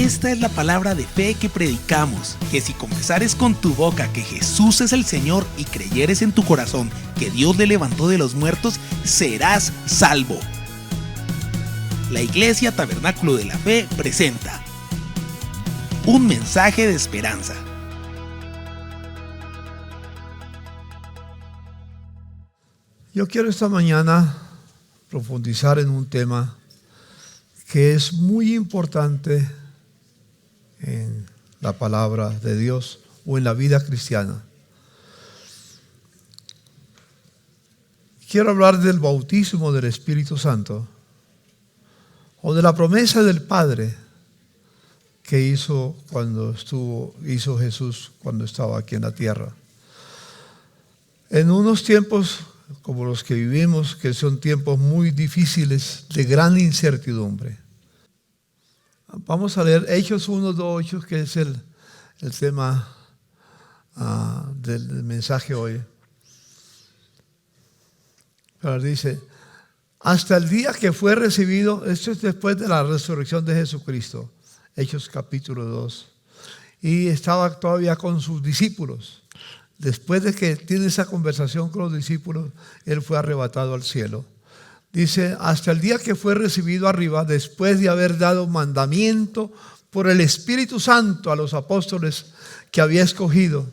Esta es la palabra de fe que predicamos, que si confesares con tu boca que Jesús es el Señor y creyeres en tu corazón que Dios le levantó de los muertos, serás salvo. La Iglesia Tabernáculo de la Fe presenta un mensaje de esperanza. Yo quiero esta mañana profundizar en un tema que es muy importante en la palabra de Dios o en la vida cristiana. Quiero hablar del bautismo del Espíritu Santo o de la promesa del Padre que hizo Jesús cuando estaba aquí en la tierra. En unos tiempos como los que vivimos, que son tiempos muy difíciles, de gran incertidumbre. Vamos a leer Hechos 1:8, que es el tema del mensaje hoy. Pero dice, hasta el día que fue recibido, esto es después de la resurrección de Jesucristo, Hechos capítulo 2, y estaba todavía con sus discípulos. Después de que tiene esa conversación con los discípulos, él fue arrebatado al cielo. Dice, hasta el día que fue recibido arriba, después de haber dado mandamiento por el Espíritu Santo a los apóstoles que había escogido,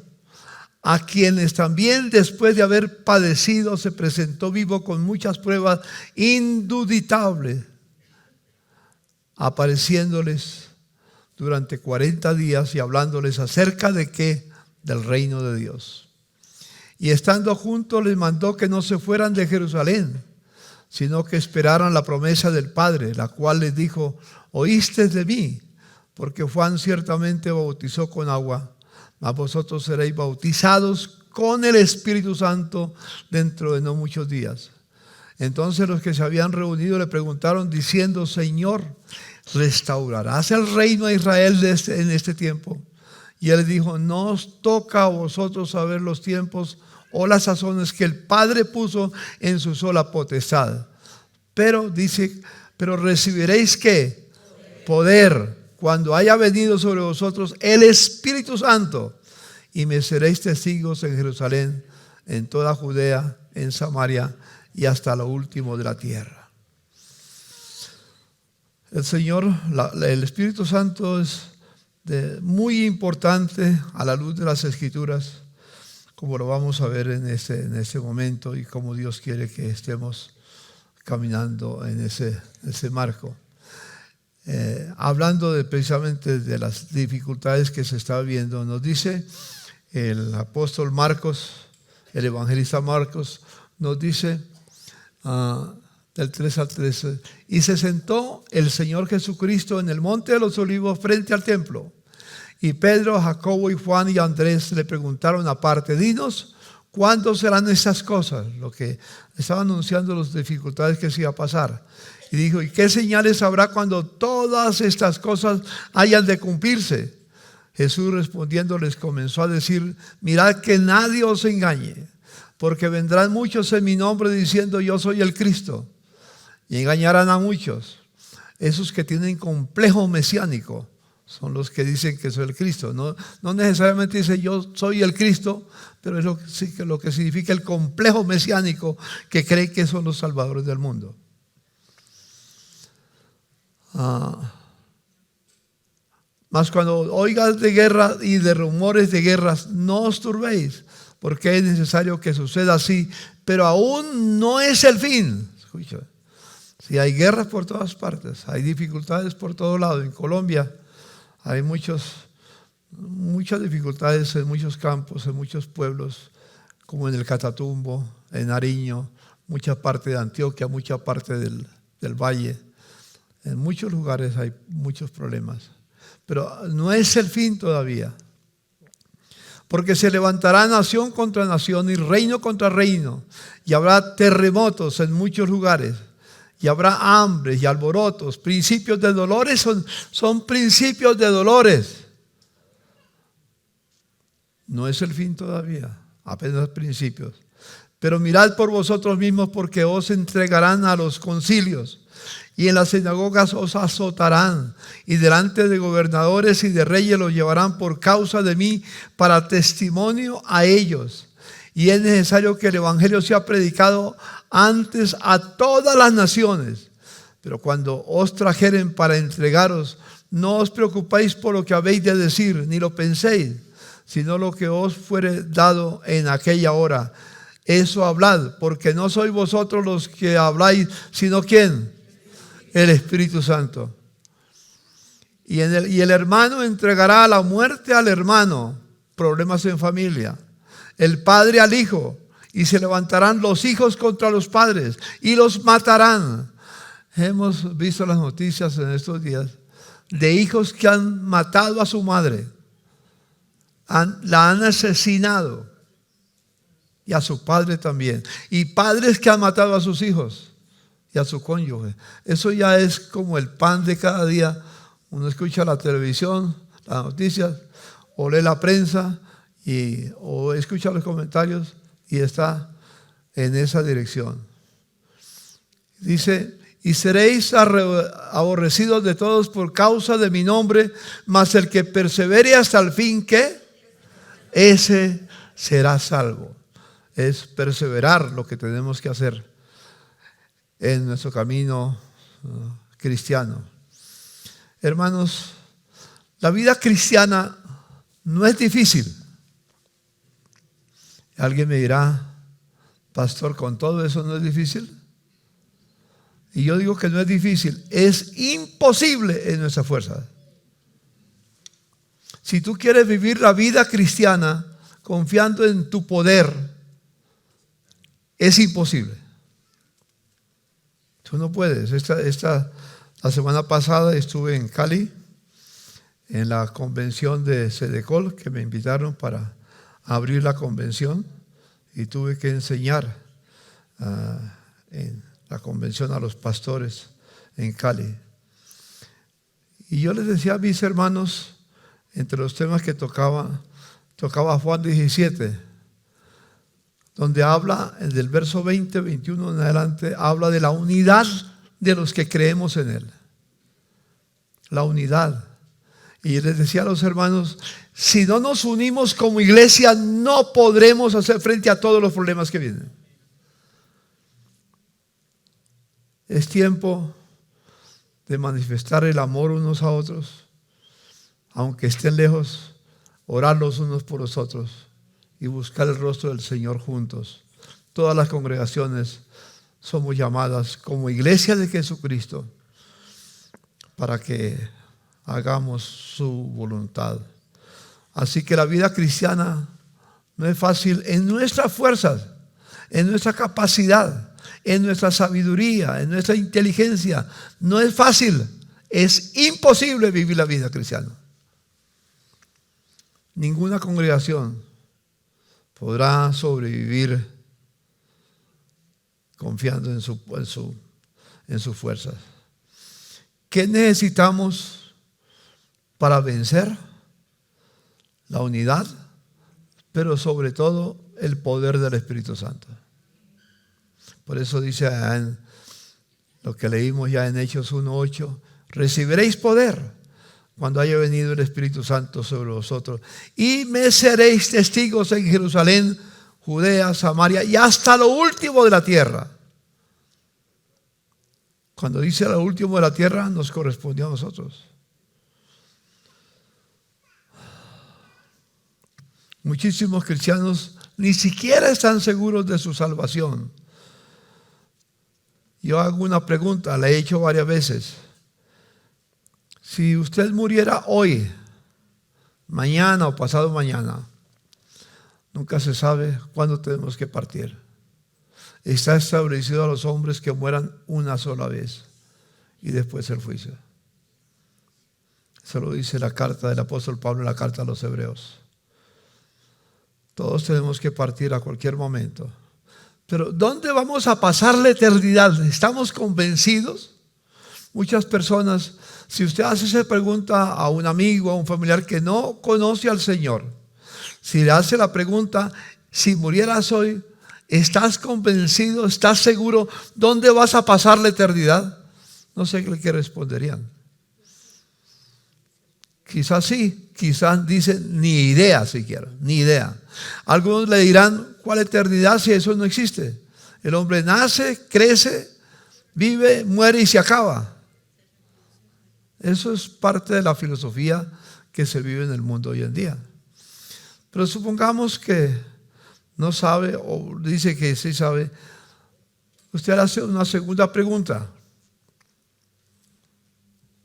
a quienes también después de haber padecido se presentó vivo con muchas pruebas indubitables, apareciéndoles durante 40 días y hablándoles acerca de qué, del reino de Dios. Y estando juntos les mandó que no se fueran de Jerusalén, sino que esperaran la promesa del Padre, la cual les dijo, oíste de mí, porque Juan ciertamente bautizó con agua, mas vosotros seréis bautizados con el Espíritu Santo dentro de no muchos días. Entonces los que se habían reunido le preguntaron diciendo, Señor, ¿restaurarás el reino a Israel en este tiempo? Y él dijo, no os toca a vosotros saber los tiempos o las sazones que el Padre puso en su sola potestad. Pero dice, pero recibiréis ¿qué? Poder cuando haya venido sobre vosotros el Espíritu Santo. Y me seréis testigos en Jerusalén, en toda Judea, en Samaria y hasta lo último de la tierra. El Señor, el Espíritu Santo es muy importante a la luz de las Escrituras, como lo vamos a ver en ese momento y como Dios quiere que estemos caminando en ese marco. Hablando precisamente de las dificultades que se está viendo, nos dice el apóstol Marcos, el evangelista Marcos, nos dice del 3 al 13, y se sentó el Señor Jesucristo en el monte de los olivos frente al templo. Y Pedro, Jacobo y Juan y Andrés le preguntaron aparte, dinos, ¿cuándo serán estas cosas? Lo que estaba anunciando las dificultades que se iba a pasar. Y dijo, ¿y qué señales habrá cuando todas estas cosas hayan de cumplirse? Jesús respondiendo les comenzó a decir, mirad que nadie os engañe, porque vendrán muchos en mi nombre diciendo yo soy el Cristo, y engañarán a muchos. Esos que tienen complejo mesiánico son los que dicen que soy el Cristo. No necesariamente dice yo soy el Cristo, pero es lo que significa el complejo mesiánico que cree que son los salvadores del mundo. Mas cuando oigas de guerra y de rumores de guerras, no os turbéis, porque es necesario que suceda así, pero aún no es el fin. Escucha, si hay guerras por todas partes, hay dificultades por todo lado. En Colombia hay muchas dificultades en muchos campos, en muchos pueblos, como en el Catatumbo, en Nariño, mucha parte de Antioquia, mucha parte del valle. En muchos lugares hay muchos problemas. Pero no es el fin todavía. Porque se levantará nación contra nación y reino contra reino. Y habrá terremotos en muchos lugares. Y habrá hambres y alborotos. Principios de dolores son principios de dolores. No es el fin todavía. Apenas principios. Pero mirad por vosotros mismos porque os entregarán a los concilios y en las sinagogas os azotarán, y delante de gobernadores y de reyes los llevarán por causa de mí para testimonio a ellos. Y es necesario que el evangelio sea predicado antes a todas las naciones. Pero cuando os trajeren para entregaros, no os preocupéis por lo que habéis de decir, ni lo penséis, sino lo que os fuere dado en aquella hora. Eso hablad, porque no sois vosotros los que habláis, sino ¿quién? El Espíritu Santo. Y el hermano entregará a la muerte al hermano, problemas en familia, el padre al hijo, y se levantarán los hijos contra los padres y los matarán. Hemos visto las noticias en estos días de hijos que han matado a su madre, la han asesinado, y a su padre también, y padres que han matado a sus hijos y a su cónyuge. Eso ya es como el pan de cada día. Uno escucha la televisión, las noticias, o lee la prensa, o escucha los comentarios, y está en esa dirección. Dice: y seréis aborrecidos de todos por causa de mi nombre, mas el que persevere hasta el fin, ¿qué? Ese será salvo. Es perseverar lo que tenemos que hacer en nuestro camino cristiano. Hermanos, la vida cristiana no es difícil. Alguien me dirá: pastor, ¿con todo eso no es difícil? Y yo digo que no es difícil, es imposible en nuestra fuerza. Si tú quieres vivir la vida cristiana confiando en tu poder, es imposible. Tú no puedes. La semana pasada estuve en Cali, en la convención de Sedecol, que me invitaron para abrir la convención, y tuve que enseñar en la convención a los pastores en Cali. Y yo les decía a mis hermanos, entre los temas que tocaba Juan 17, donde habla, del verso 20, 21 en adelante, habla de la unidad de los que creemos en Él. La unidad. Y les decía a los hermanos: si no nos unimos como iglesia, no podremos hacer frente a todos los problemas que vienen. Es tiempo de manifestar el amor unos a otros, aunque estén lejos, orar los unos por los otros y buscar el rostro del Señor juntos. Todas las congregaciones somos llamadas como iglesia de Jesucristo para que hagamos su voluntad. Así que la vida cristiana no es fácil en nuestras fuerzas, en nuestra capacidad, en nuestra sabiduría, en nuestra inteligencia. No es fácil, es imposible vivir la vida cristiana. Ninguna congregación podrá sobrevivir confiando en sus fuerzas. ¿Qué necesitamos para vencer? La unidad, pero sobre todo el poder del Espíritu Santo. Por eso dice en lo que leímos ya en Hechos 1:8: recibiréis poder cuando haya venido el Espíritu Santo sobre vosotros, y me seréis testigos en Jerusalén, Judea, Samaria y hasta lo último de la tierra. Cuando dice lo último de la tierra, nos corresponde a nosotros. Muchísimos cristianos ni siquiera están seguros de su salvación. Yo hago una pregunta, la he hecho varias veces. Si usted muriera hoy, mañana o pasado mañana, nunca se sabe cuándo tenemos que partir. Está establecido a los hombres que mueran una sola vez y después el juicio. Eso lo dice la carta del apóstol Pablo en la carta a los Hebreos. Todos tenemos que partir a cualquier momento. Pero ¿dónde vamos a pasar la eternidad? ¿Estamos convencidos? Muchas personas, si usted hace esa pregunta a un amigo, a un familiar que no conoce al Señor, si le hace la pregunta: si murieras hoy, ¿estás convencido? ¿Estás seguro? ¿Dónde vas a pasar la eternidad? No sé qué responderían. Quizás sí, quizás dicen ni idea siquiera, ni idea. Algunos le dirán, ¿cuál eternidad si eso no existe? El hombre nace, crece, vive, muere y se acaba. Eso es parte de la filosofía que se vive en el mundo hoy en día. Pero supongamos que no sabe o dice que sí sabe. Usted hace una segunda pregunta.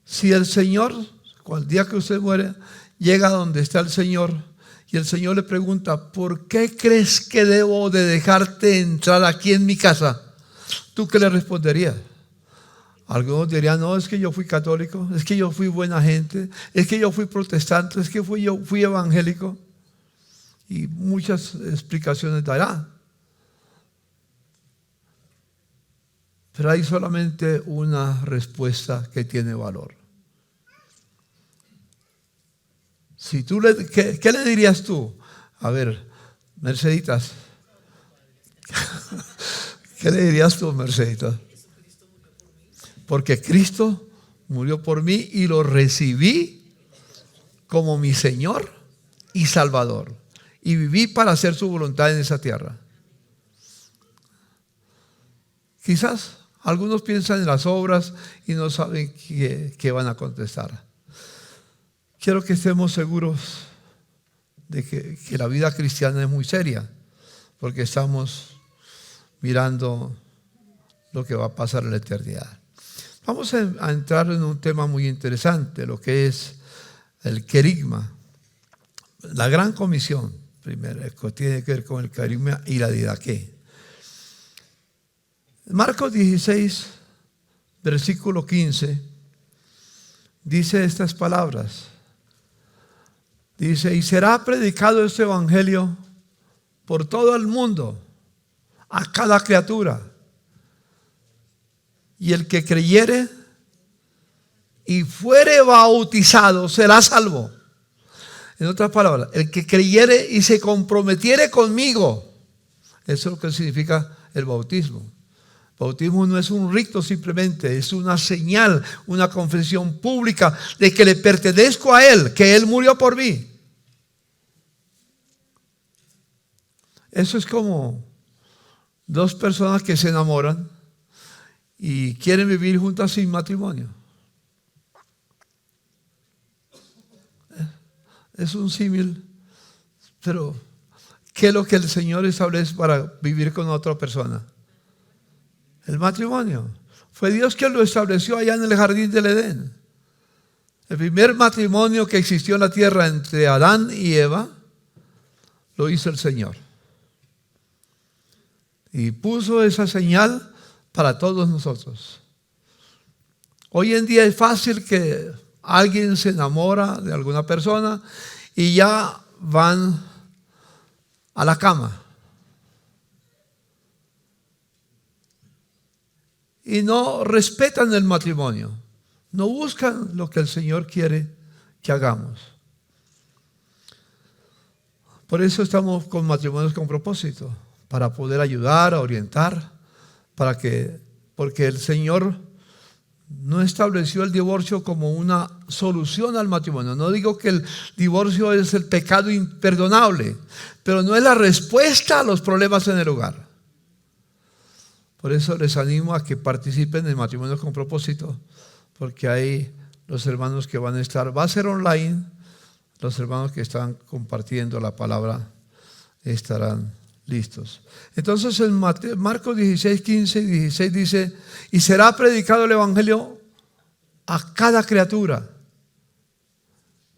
Si el Señor, el día que usted muere, llega donde está el Señor y el Señor le pregunta, ¿por qué crees que debo de dejarte entrar aquí en mi casa? ¿Tú qué le responderías? Algunos dirían, no, es que yo fui católico, es que yo fui buena gente, es que yo fui protestante, es que yo fui evangélico. Y muchas explicaciones dará. Pero hay solamente una respuesta que tiene valor. Si tú ¿qué le dirías tú? A ver, Merceditas. ¿Qué le dirías tú, Merceditas? Porque Cristo murió por mí y lo recibí como mi Señor y Salvador. Y viví para hacer su voluntad en esa tierra. Quizás algunos piensan en las obras y no saben qué van a contestar. Quiero que estemos seguros de que la vida cristiana es muy seria, porque estamos mirando lo que va a pasar en la eternidad. Vamos a entrar en un tema muy interesante, lo que es el querigma. La gran comisión, primero, tiene que ver con el querigma y la didaqué. Marcos 16, versículo 15, dice estas palabras. Dice, y será predicado este evangelio por todo el mundo, a cada criatura. Y el que creyere y fuere bautizado será salvo. En otras palabras, el que creyere y se comprometiere conmigo, eso es lo que significa el bautismo. Bautismo no es un rito simplemente, es una señal, una confesión pública de que le pertenezco a Él, que Él murió por mí. Eso es como dos personas que se enamoran y quieren vivir juntas sin matrimonio. Es un símil, pero ¿qué es lo que el Señor establece para vivir con otra persona? El matrimonio. Fue Dios quien lo estableció allá en el jardín del Edén. El primer matrimonio que existió en la tierra entre Adán y Eva lo hizo el Señor. Y puso esa señal para todos nosotros. Hoy en día es fácil que alguien se enamora de alguna persona y ya van a la cama. Y no respetan el matrimonio. No buscan lo que el Señor quiere que hagamos. Por eso estamos con matrimonios con propósito. Para poder ayudar, a orientar. Porque el Señor no estableció el divorcio como una solución al matrimonio. No digo que el divorcio es el pecado imperdonable, pero no es la respuesta a los problemas en el hogar. Por eso les animo a que participen en matrimonios con propósito, porque hay los hermanos que van a estar, va a ser online, los hermanos que están compartiendo la palabra estarán listos. Entonces en Marcos 16, 15 y 16 dice, y será predicado el evangelio a cada criatura,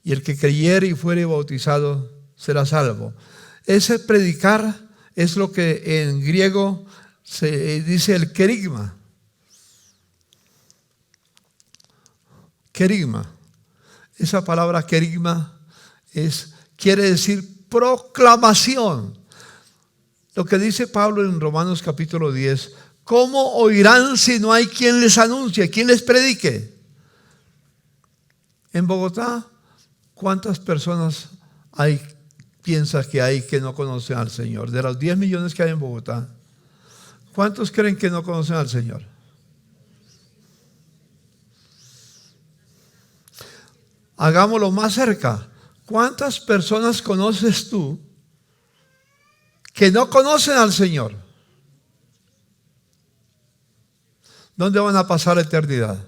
y el que creyere y fuere bautizado será salvo. Ese predicar es lo que en griego se dice el querigma. Querigma. Esa palabra querigma quiere decir proclamación. Lo que dice Pablo en Romanos capítulo 10, ¿cómo oirán si no hay quien les anuncie, quien les predique? En Bogotá, ¿cuántas personas piensas que hay que no conocen al Señor? De los 10 millones que hay en Bogotá, ¿cuántos creen que no conocen al Señor? hagámoslo más cerca. ¿Cuántas personas conoces tú que no conocen al Señor? ¿Dónde van a pasar la eternidad?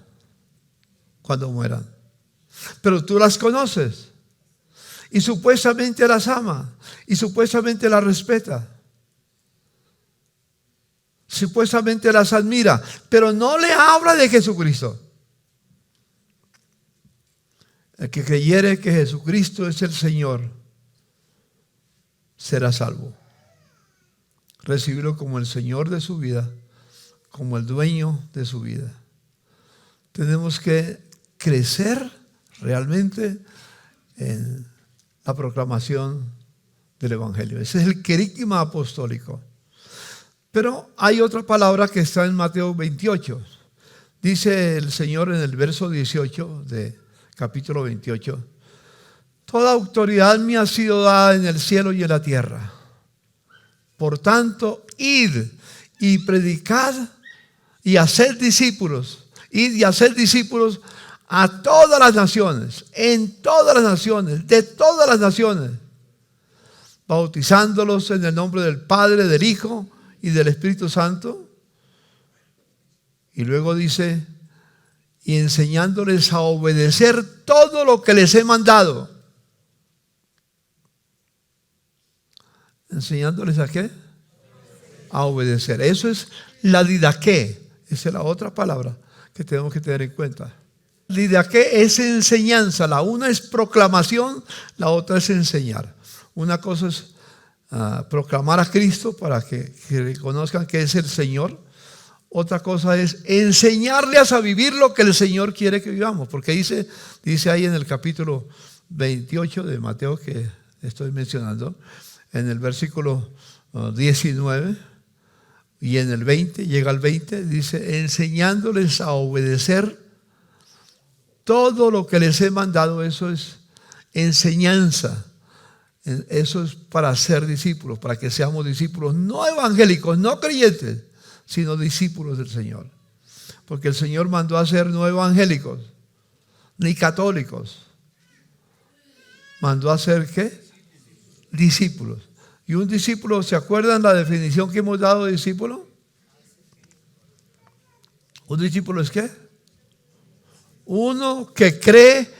Cuando mueran. Pero tú las conoces y supuestamente las ama y supuestamente las respeta, supuestamente las admira, pero no le habla de Jesucristo. El que creyere que Jesucristo es el Señor será salvo. Recibirlo como el Señor de su vida, como el dueño de su vida. Tenemos que crecer realmente en la proclamación del Evangelio. Ese es el querigma apostólico. Pero hay otra palabra que está en Mateo 28. Dice el Señor en el verso 18 de capítulo 28: toda autoridad me ha sido dada en el cielo y en la tierra. Por tanto, id y predicad y haced discípulos. Id y haced discípulos a todas las naciones, en todas las naciones, de todas las naciones, bautizándolos en el nombre del Padre, del Hijo y del Espíritu Santo. Y luego dice, y enseñándoles a obedecer todo lo que les he mandado. ¿Enseñándoles a qué? A obedecer. Eso es la didaqué. Esa es la otra palabra que tenemos que tener en cuenta. Didaqué es enseñanza. La una es proclamación, la otra es enseñar. Una cosa es proclamar a Cristo para que reconozcan que es el Señor. Otra cosa es enseñarles a vivir lo que el Señor quiere que vivamos. Porque dice ahí en el capítulo 28 de Mateo que estoy mencionando, en el versículo 19 y en el 20, llega al 20, dice, enseñándoles a obedecer todo lo que les he mandado. Eso es enseñanza. Eso es para ser discípulos, para que seamos discípulos no evangélicos, no creyentes, sino discípulos del Señor. Porque el Señor mandó a ser no evangélicos, ni católicos. Mandó a ser ¿qué? Discípulos. Y un discípulo, ¿se acuerdan la definición que hemos dado de discípulo? ¿Un discípulo es qué? Uno que cree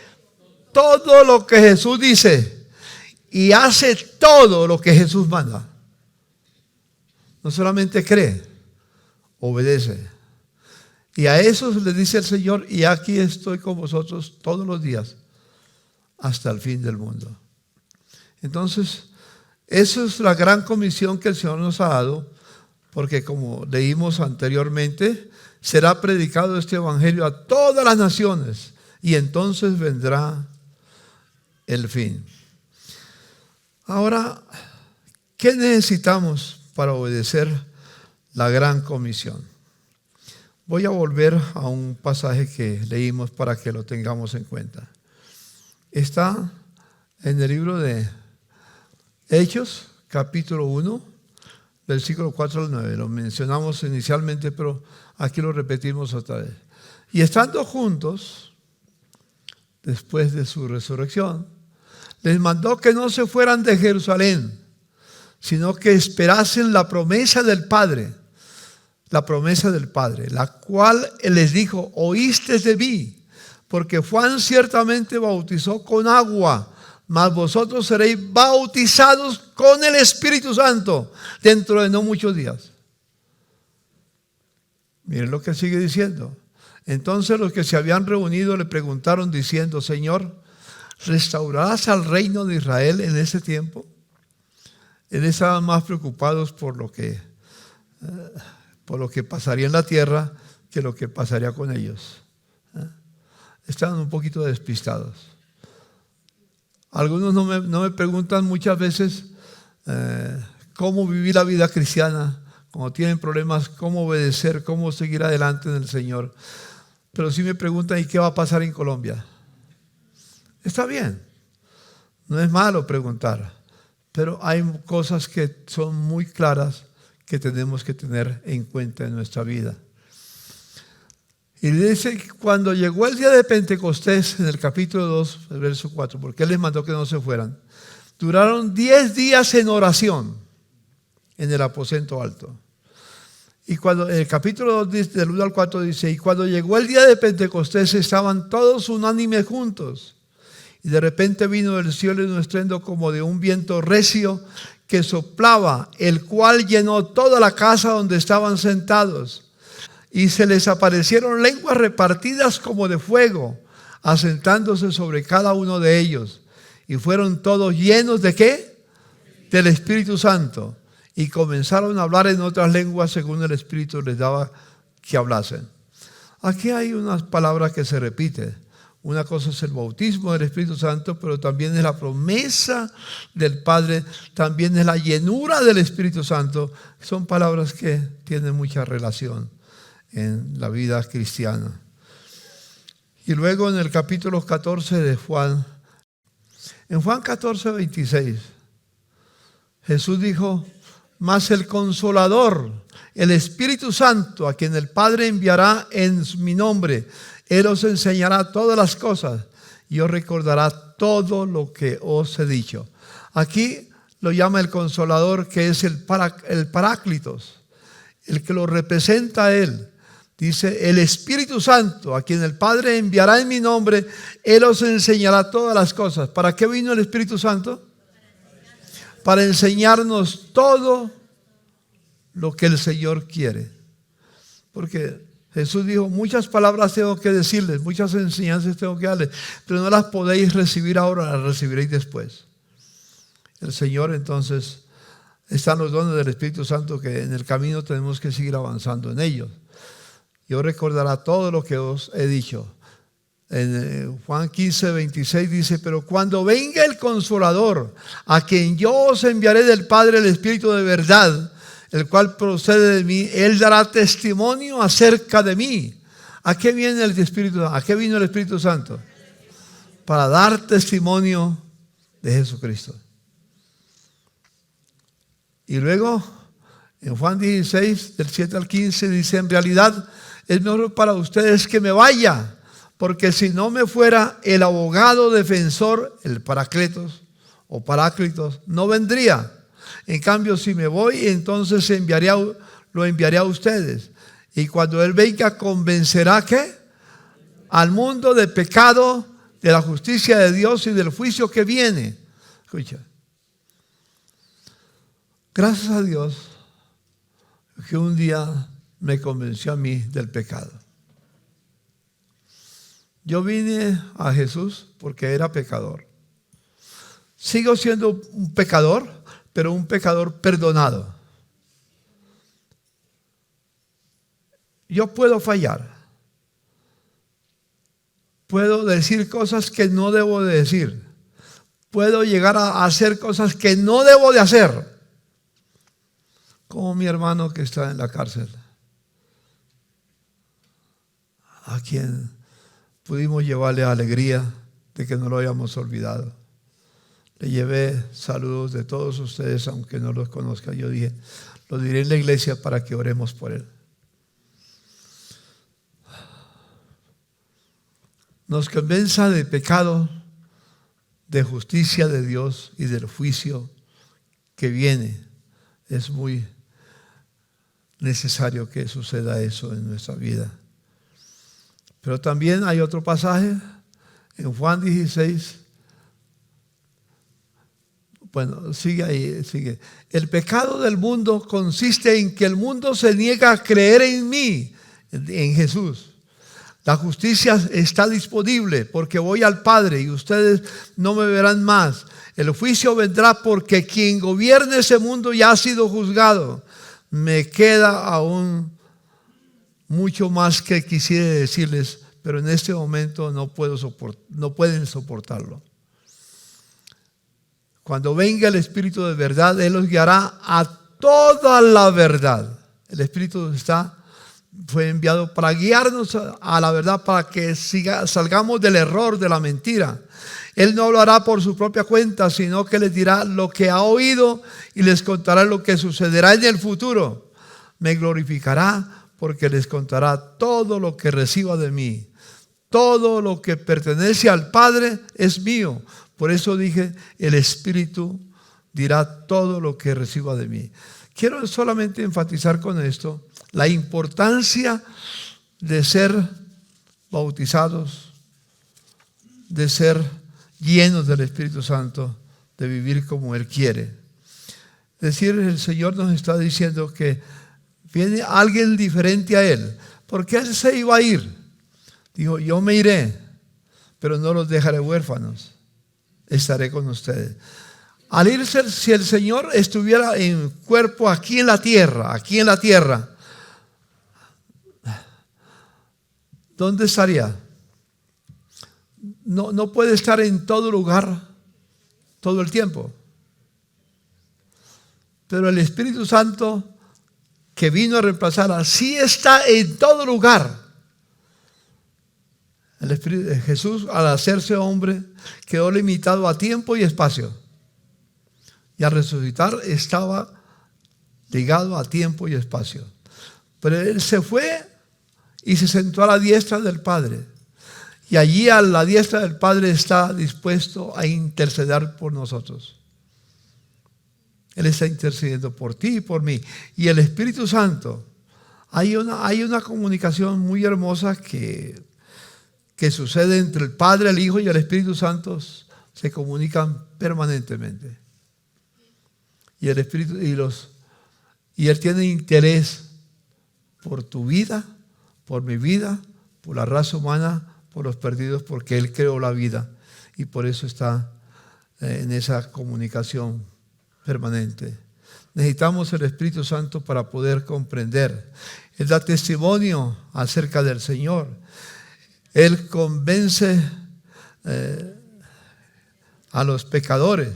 todo lo que Jesús dice y hace todo lo que Jesús manda. No solamente cree, obedece. Y a esos les dice el Señor, y aquí estoy con vosotros todos los días hasta el fin del mundo. Entonces, esa es la gran comisión que el Señor nos ha dado, porque como leímos anteriormente, será predicado este evangelio a todas las naciones y entonces vendrá el fin. Ahora, ¿qué necesitamos para obedecer la gran comisión? Voy a volver a un pasaje que leímos para que lo tengamos en cuenta. Está en el libro de Hechos, capítulo 1, versículo 4 al 9. Lo mencionamos inicialmente, pero aquí lo repetimos otra vez. Y estando juntos, después de su resurrección, les mandó que no se fueran de Jerusalén, sino que esperasen la promesa del Padre, la cual Él les dijo, oíste de mí, porque Juan ciertamente bautizó con agua, mas vosotros seréis bautizados con el Espíritu Santo dentro de no muchos días. Miren lo que sigue diciendo. Entonces los que se habían reunido le preguntaron diciendo, Señor, ¿restaurarás al reino de Israel en ese tiempo? Ellos estaban más preocupados por lo que pasaría en la tierra que lo que pasaría con ellos. Estaban un poquito despistados. Algunos no me preguntan muchas veces cómo vivir la vida cristiana, cuando tienen problemas, cómo obedecer, cómo seguir adelante en el Señor. Pero sí me preguntan, ¿y qué va a pasar en Colombia? Está bien, no es malo preguntar, pero hay cosas que son muy claras que tenemos que tener en cuenta en nuestra vida. Y dice que cuando llegó el día de Pentecostés, en el capítulo 2, el verso 4, porque Él les mandó que no se fueran, duraron 10 días en oración en el aposento alto. Y cuando en el capítulo 2, del 1 al 4 dice, y cuando llegó el día de Pentecostés estaban todos unánimes juntos. Y de repente vino del cielo un estruendo como de un viento recio que soplaba, el cual llenó toda la casa donde estaban sentados. Y se les aparecieron lenguas repartidas como de fuego, asentándose sobre cada uno de ellos. Y fueron todos llenos ¿de qué? Del Espíritu Santo. Y comenzaron a hablar en otras lenguas según el Espíritu les daba que hablasen. Aquí hay unas palabras que se repiten. Una cosa es el bautismo del Espíritu Santo, pero también es la promesa del Padre, también es la llenura del Espíritu Santo. Son palabras que tienen mucha relación en la vida cristiana. Y luego en el capítulo 14 de Juan, en Juan 14, 26, Jesús dijo, mas el Consolador, el Espíritu Santo, a quien el Padre enviará en mi nombre, Él os enseñará todas las cosas y os recordará todo lo que os he dicho. Aquí lo llama el Consolador, que es el Paráclitos, el que lo representa a Él. Dice, el Espíritu Santo, a quien el Padre enviará en mi nombre, Él os enseñará todas las cosas. ¿Para qué vino el Espíritu Santo? Para enseñarnos todo lo que el Señor quiere. Porque Jesús dijo, muchas palabras tengo que decirles, muchas enseñanzas tengo que darles, pero no las podéis recibir ahora, las recibiréis después. El Señor entonces, están los dones del Espíritu Santo que en el camino tenemos que seguir avanzando en ellos. Y os recordará todo lo que os he dicho. En Juan 15, 26 dice, pero cuando venga el Consolador, a quien yo os enviaré del Padre, el Espíritu de verdad, el cual procede de mí, Él dará testimonio acerca de mí. ¿A qué viene el Espíritu? ¿A qué vino el Espíritu Santo? Para dar testimonio de Jesucristo. Y luego, en Juan 16, del 7 al 15, dice, en realidad es mejor para ustedes que me vaya, porque si no me fuera, el abogado defensor, el Paráclitos o Paráclitos, no vendría. En cambio, si me voy, entonces lo enviaré a ustedes. Y cuando Él venga, convencerá ¿qué? Al mundo de pecado, de la justicia de Dios y del juicio que viene. Escucha. Gracias a Dios que un día me convenció a mí del pecado. Yo vine a Jesús porque era pecador. Sigo siendo un pecador, pero un pecador perdonado. Yo puedo fallar. Puedo decir cosas que no debo de decir. Puedo llegar a hacer cosas que no debo de hacer. Como mi hermano que está en la cárcel, a quien pudimos llevarle alegría de que no lo hayamos olvidado. Le llevé saludos de todos ustedes, aunque no los conozca. Yo dije, lo diré en la iglesia para que oremos por él. Nos convenza de pecado, de justicia de Dios y del juicio que viene. Es muy necesario que suceda eso en nuestra vida. Pero también hay otro pasaje en Juan 16. Bueno, sigue ahí, sigue. El pecado del mundo consiste en que el mundo se niega a creer en mí, en Jesús. La justicia está disponible porque voy al Padre y ustedes no me verán más. El juicio vendrá porque quien gobierne ese mundo ya ha sido juzgado. Me queda aún mucho más que quisiera decirles, pero en este momento no pueden soportarlo. Cuando venga el Espíritu de verdad, Él los guiará a toda la verdad. El Espíritu fue enviado para guiarnos a la verdad, para que salgamos del error, de la mentira. Él no hablará por su propia cuenta, sino que les dirá lo que ha oído y les contará lo que sucederá en el futuro. Me glorificará porque les contará todo lo que reciba de mí. Todo lo que pertenece al Padre es mío. Por eso dije, el Espíritu dirá todo lo que reciba de mí. Quiero solamente enfatizar con esto la importancia de ser bautizados, de ser llenos del Espíritu Santo, de vivir como Él quiere. Es decir, el Señor nos está diciendo que viene alguien diferente a Él, porque Él se iba a ir. Dijo, yo me iré, pero no los dejaré huérfanos, estaré con ustedes. Al irse, si el Señor estuviera en cuerpo aquí en la tierra, ¿dónde estaría? No puede estar en todo lugar todo el tiempo. Pero el Espíritu Santo que vino a reemplazarla sí está en todo lugar. El Espíritu de Jesús, al hacerse hombre, quedó limitado a tiempo y espacio. Y al resucitar estaba ligado a tiempo y espacio. Pero Él se fue y se sentó a la diestra del Padre. Y allí a la diestra del Padre está dispuesto a interceder por nosotros. Él está intercediendo por ti y por mí. Y el Espíritu Santo, hay una comunicación muy hermosa que sucede entre el Padre, el Hijo y el Espíritu Santo. Se comunican permanentemente. Y el Espíritu y Él tiene interés por tu vida, por mi vida, por la raza humana, por los perdidos, porque Él creó la vida y por eso está en esa comunicación permanente. Necesitamos el Espíritu Santo para poder comprender. Él da testimonio acerca del Señor. Él convence a los pecadores,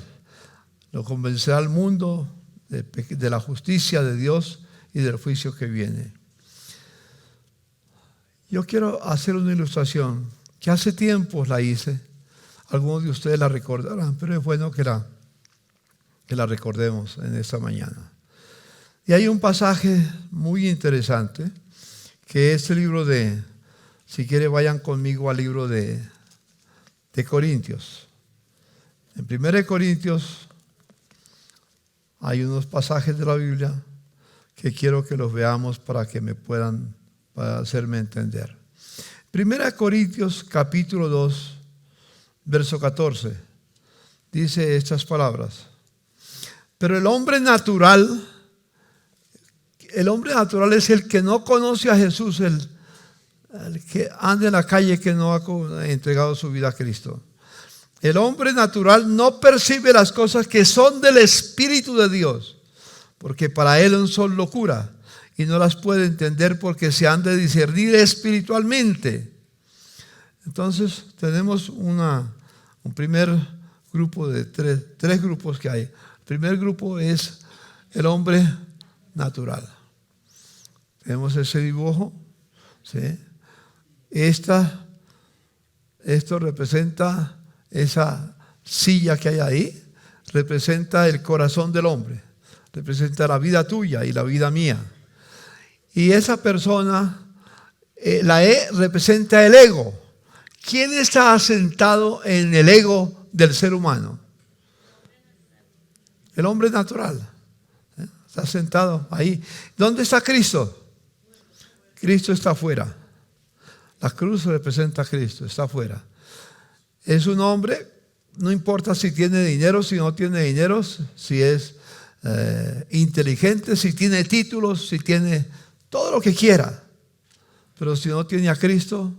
lo convencerá al mundo de la justicia de Dios y del juicio que viene. Yo quiero hacer una ilustración que hace tiempo la hice. Algunos de ustedes la recordarán, pero es bueno que la recordemos en esta mañana. Y hay un pasaje muy interesante que es el libro si quieren vayan conmigo al libro de Corintios. En 1 Corintios hay unos pasajes de la Biblia que quiero que los veamos para que me puedan para hacerme entender. 1 Corintios capítulo 2, verso 14, dice estas palabras. Pero el hombre natural es el que no conoce a Jesús, el que anda en la calle que no ha entregado su vida a Cristo. El hombre natural no percibe las cosas que son del Espíritu de Dios, porque para él son locura y no las puede entender porque se han de discernir espiritualmente. Entonces tenemos un primer grupo de tres grupos que hay. El primer grupo es el hombre natural. Tenemos ese dibujo, ¿sí? Esto representa esa silla que hay ahí, representa el corazón del hombre, representa la vida tuya y la vida mía. Y esa persona, la E representa el ego. ¿Quién está asentado en el ego del ser humano? El hombre natural. Está sentado ahí. ¿Dónde está Cristo? Cristo está afuera. La cruz representa a Cristo, está afuera. Es un hombre, no importa si tiene dinero, si no tiene dinero, si es inteligente, si tiene títulos, si tiene todo lo que quiera. Pero si no tiene a Cristo,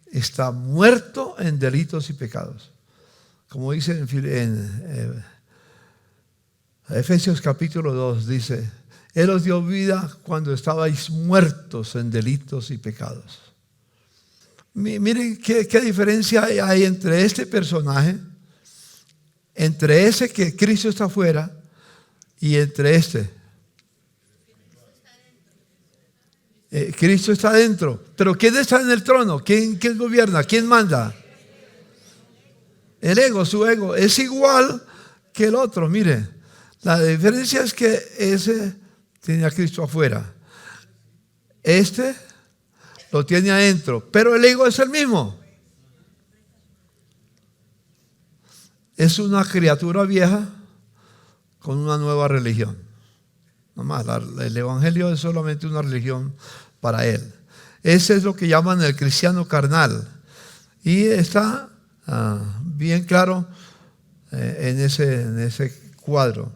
está muerto en delitos y pecados. Como dice en Efesios capítulo 2, dice, Él os dio vida cuando estabais muertos en delitos y pecados. Miren qué diferencia hay entre este personaje, entre ese que Cristo está afuera y entre este. Cristo está adentro. Pero ¿quién está en el trono? ¿Quién gobierna? ¿Quién manda? El ego, su ego. Es igual que el otro. Mire, la diferencia es que ese tiene a Cristo afuera. Este lo tiene adentro, pero el ego es el mismo. Es una criatura vieja con una nueva religión. Nomás, el evangelio es solamente una religión para él. Ese es lo que llaman el cristiano carnal. Y está bien claro en ese cuadro.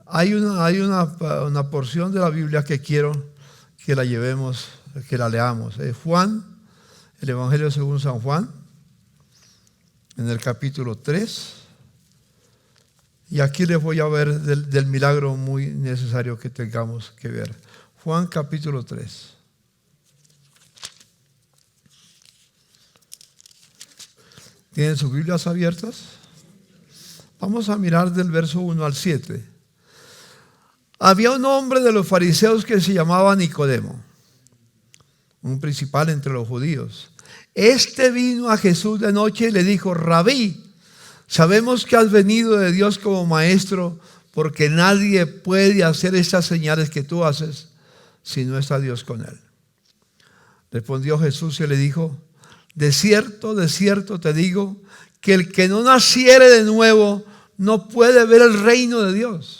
Hay una porción de la Biblia que quiero que la llevemos, que la leamos. Juan, el Evangelio según San Juan, en el capítulo 3. Y aquí les voy a ver del milagro muy necesario que tengamos que ver. Juan capítulo 3. ¿Tienen sus Biblias abiertas? Vamos a mirar del verso 1 al 7. Había un hombre de los fariseos que se llamaba Nicodemo, un principal entre los judíos. Este vino a Jesús de noche y le dijo: Rabí, sabemos que has venido de Dios como maestro, porque nadie puede hacer estas señales que tú haces si no está Dios con él. Respondió Jesús y le dijo: de cierto te digo, que el que no naciere de nuevo no puede ver el reino de Dios.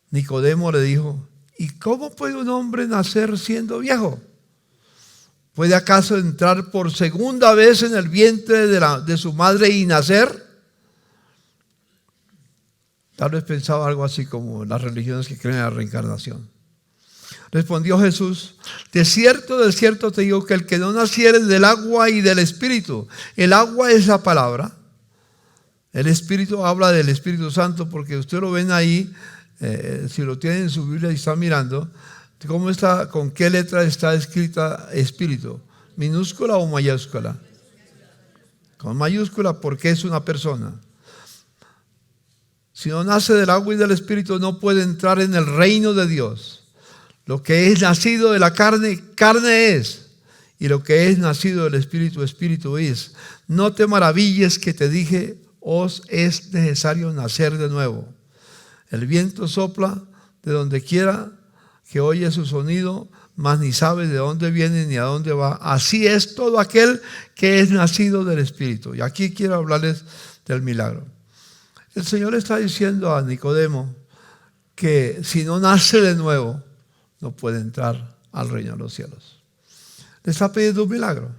Nicodemo le dijo: ¿y cómo puede un hombre nacer siendo viejo? ¿Puede acaso entrar por segunda vez en el vientre de su madre y nacer? Tal vez pensaba algo así como las religiones que creen en la reencarnación. Respondió Jesús: de cierto te digo que el que no naciere del agua y del Espíritu. El agua es la palabra. El Espíritu habla del Espíritu Santo, porque usted lo ven ahí, si lo tienen en su Biblia y están mirando, ¿cómo está, con qué letra está escrita Espíritu? ¿Minúscula o mayúscula? Con mayúscula, porque es una persona. Si no nace del agua y del Espíritu, no puede entrar en el reino de Dios. Lo que es nacido de la carne, carne es. Y lo que es nacido del Espíritu, Espíritu es. No te maravilles que te dije: os es necesario nacer de nuevo. El viento sopla de donde quiera que oye su sonido, mas ni sabe de dónde viene ni a dónde va. Así es todo aquel que es nacido del Espíritu. Y aquí quiero hablarles del milagro. El Señor está diciendo a Nicodemo que si no nace de nuevo, no puede entrar al reino de los cielos. Le está pidiendo un milagro.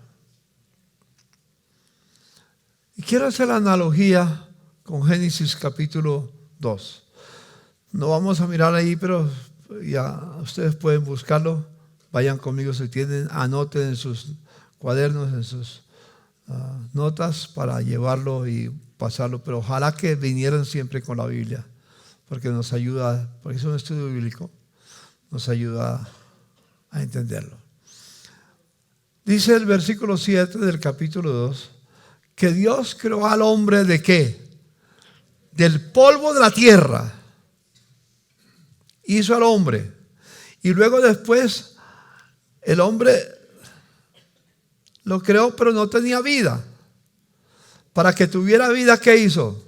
Y quiero hacer la analogía con Génesis capítulo 2. No vamos a mirar ahí, pero ya ustedes pueden buscarlo. Vayan conmigo si tienen, anoten en sus cuadernos, en sus notas para llevarlo y pasarlo. Pero ojalá que vinieran siempre con la Biblia, porque nos ayuda, porque es un estudio bíblico, nos ayuda a entenderlo. Dice el versículo 7 del capítulo 2, que Dios creó al hombre ¿de qué? Del polvo de la tierra. Hizo al hombre. Y luego después el hombre lo creó, pero no tenía vida. Para que tuviera vida, ¿qué hizo?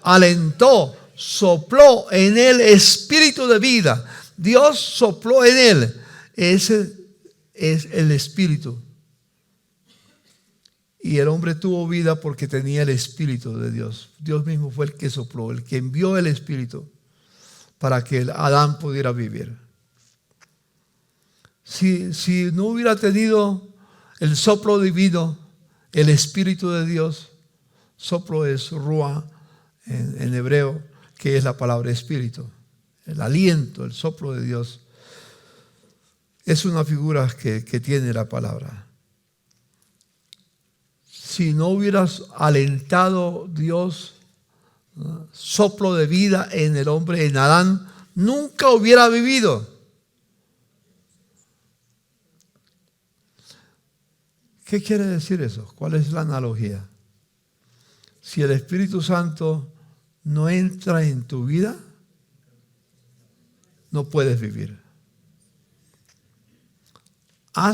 Alentó, sopló en él espíritu de vida. Dios sopló en él. Ese es el espíritu. Y el hombre tuvo vida porque tenía el espíritu de Dios. Dios mismo fue el que sopló, el que envió el espíritu para que Adán pudiera vivir. Si no hubiera tenido el soplo divino, el espíritu de Dios, soplo es ruah en hebreo, que es la palabra espíritu. El aliento, el soplo de Dios, es una figura que tiene la palabra. Si no hubieras alentado Dios soplo de vida en el hombre, en Adán, nunca hubiera vivido. ¿Qué quiere decir eso? ¿Cuál es la analogía? Si el Espíritu Santo no entra en tu vida, no puedes vivir. Va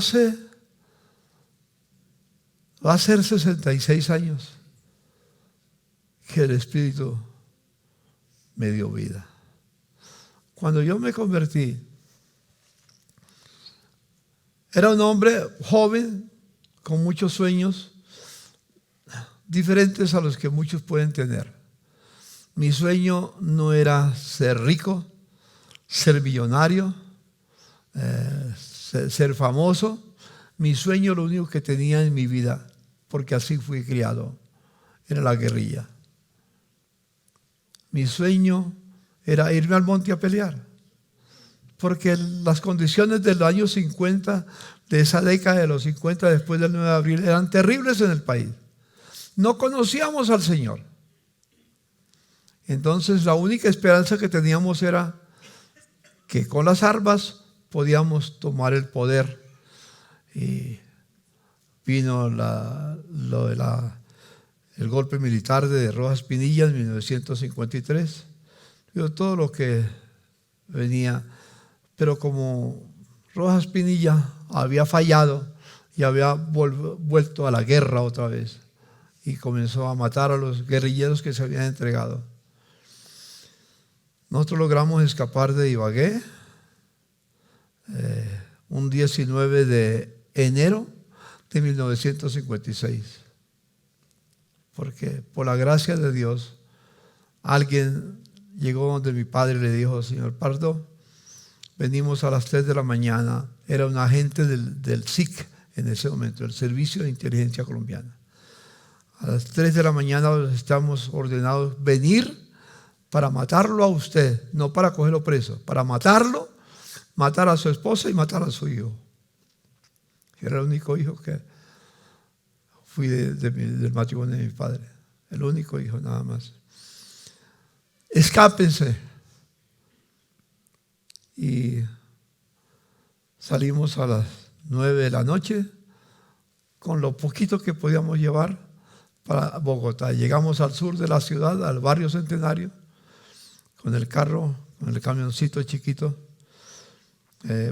a ser 66 años que el Espíritu me dio vida. Cuando yo me convertí, era un hombre joven, con muchos sueños, diferentes a los que muchos pueden tener. Mi sueño no era ser rico, ser millonario, ser famoso. Mi sueño, lo único que tenía en mi vida, porque así fui criado, era la guerrilla. Mi sueño era irme al monte a pelear, porque las condiciones del año 50, de esa década de los 50, después del 9 de abril, eran terribles en el país. No conocíamos al Señor. Entonces la única esperanza que teníamos era que con las armas podíamos tomar el poder. Y vino el golpe militar de Rojas Pinilla en 1953. Todo lo que venía. Pero como Rojas Pinilla había fallado y había vuelto a la guerra otra vez y comenzó a matar a los guerrilleros que se habían entregado. Nosotros logramos escapar de Ibagué un 19 de enero de 1956. Porque por la gracia de Dios, alguien llegó donde mi padre y le dijo: señor Pardo, venimos a las 3 de la mañana. Era un agente del SIC en ese momento, el Servicio de Inteligencia Colombiana. A las 3 de la mañana estamos ordenados venir para matarlo a usted, no para cogerlo preso, para matarlo, matar a su esposa y matar a su hijo. Era el único hijo que fui del matrimonio de mi padre, el único hijo nada más. Escápense. Y salimos a las 9 de la noche con lo poquito que podíamos llevar para Bogotá. Llegamos al sur de la ciudad, al barrio Centenario, con el carro, con el camioncito chiquito,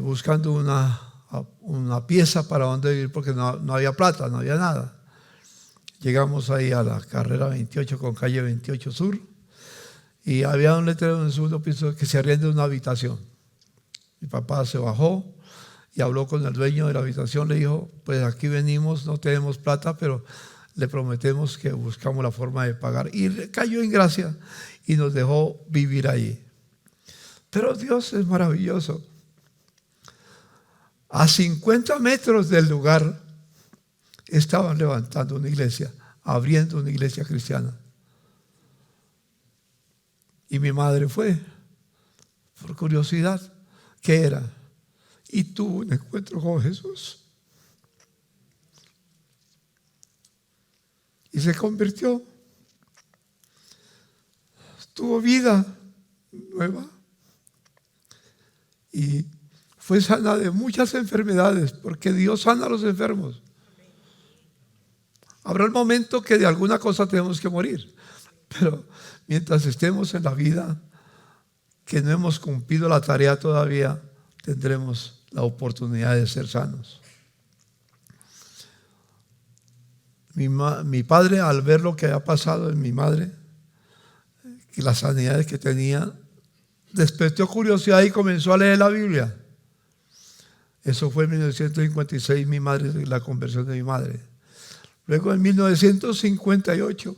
buscando una pieza para donde vivir, porque no había plata, no había nada. Llegamos ahí a la carrera 28 con calle 28 Sur y había un letrero en el segundo piso que se arrienda una habitación. Mi papá se bajó y habló con el dueño de la habitación, le dijo: pues aquí venimos, no tenemos plata, pero le prometemos que buscamos la forma de pagar. Y le cayó en gracia y nos dejó vivir allí. Pero Dios es maravilloso. A 50 metros del lugar estaban levantando una iglesia, abriendo una iglesia cristiana. Y mi madre fue, por curiosidad, ¿qué era? Y tuvo un encuentro con Jesús. Y se convirtió. Tuvo vida nueva. Y fue sana de muchas enfermedades, porque Dios sana a los enfermos. Habrá el momento que de alguna cosa tenemos que morir, pero mientras estemos en la vida, que no hemos cumplido la tarea todavía, tendremos la oportunidad de ser sanos. Mi padre, al ver lo que había pasado en mi madre, que las sanidades que tenía, despertó curiosidad y comenzó a leer la Biblia. Eso fue en 1956, la conversión de mi madre. Luego en 1958,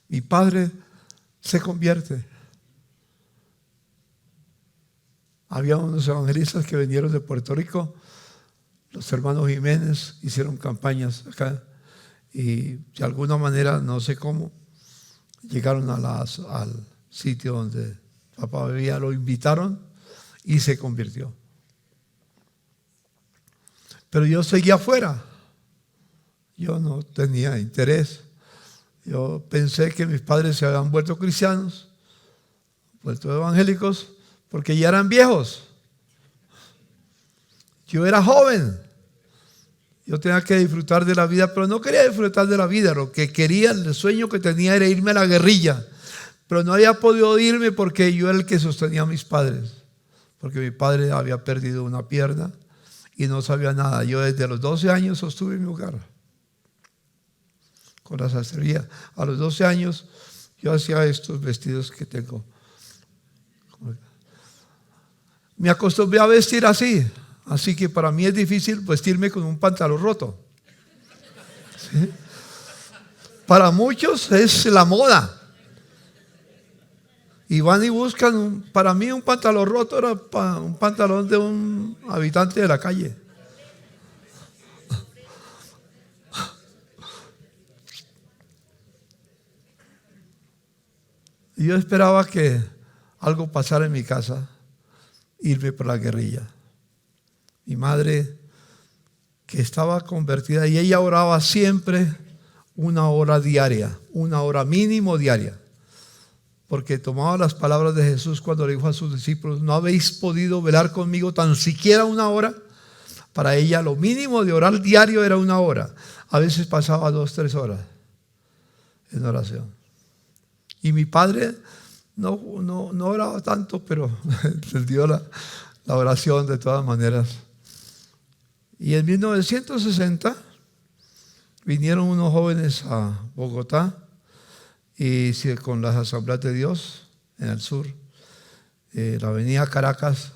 mi padre se convierte. Había unos evangelistas que vinieron de Puerto Rico, los hermanos Jiménez, hicieron campañas acá y de alguna manera, no sé cómo, llegaron al sitio donde papá vivía, lo invitaron y se convirtió. Pero yo seguía afuera. Yo no tenía interés. Yo pensé que mis padres se habían vuelto cristianos, vuelto evangélicos, porque ya eran viejos. Yo era joven. Yo tenía que disfrutar de la vida, pero no quería disfrutar de la vida. Lo que quería, el sueño que tenía era irme a la guerrilla. Pero no había podido irme porque yo era el que sostenía a mis padres. Porque mi padre había perdido una pierna y no sabía nada. Yo desde los 12 años sostuve mi hogar con la sastrería. A los 12 años yo hacía estos vestidos que tengo, me acostumbré a vestir así que para mí es difícil vestirme con un pantalón roto. ¿Sí? Para muchos es la moda. Y van y buscan, para mí un pantalón roto era un pantalón de un habitante de la calle. Y yo esperaba que algo pasara en mi casa, irme por la guerrilla. Mi madre, que estaba convertida, y ella oraba siempre 1 hora diaria, 1 hora mínimo diaria. Porque tomaba las palabras de Jesús cuando le dijo a sus discípulos: ¿no habéis podido velar conmigo tan siquiera 1 hora? Para ella lo mínimo de orar diario era 1 hora. A veces pasaba 2, 3 horas en oración. Y mi padre no oraba tanto, pero entendió la oración de todas maneras. Y en 1960 vinieron unos jóvenes a Bogotá, y con las Asambleas de Dios en el sur, la avenida Caracas,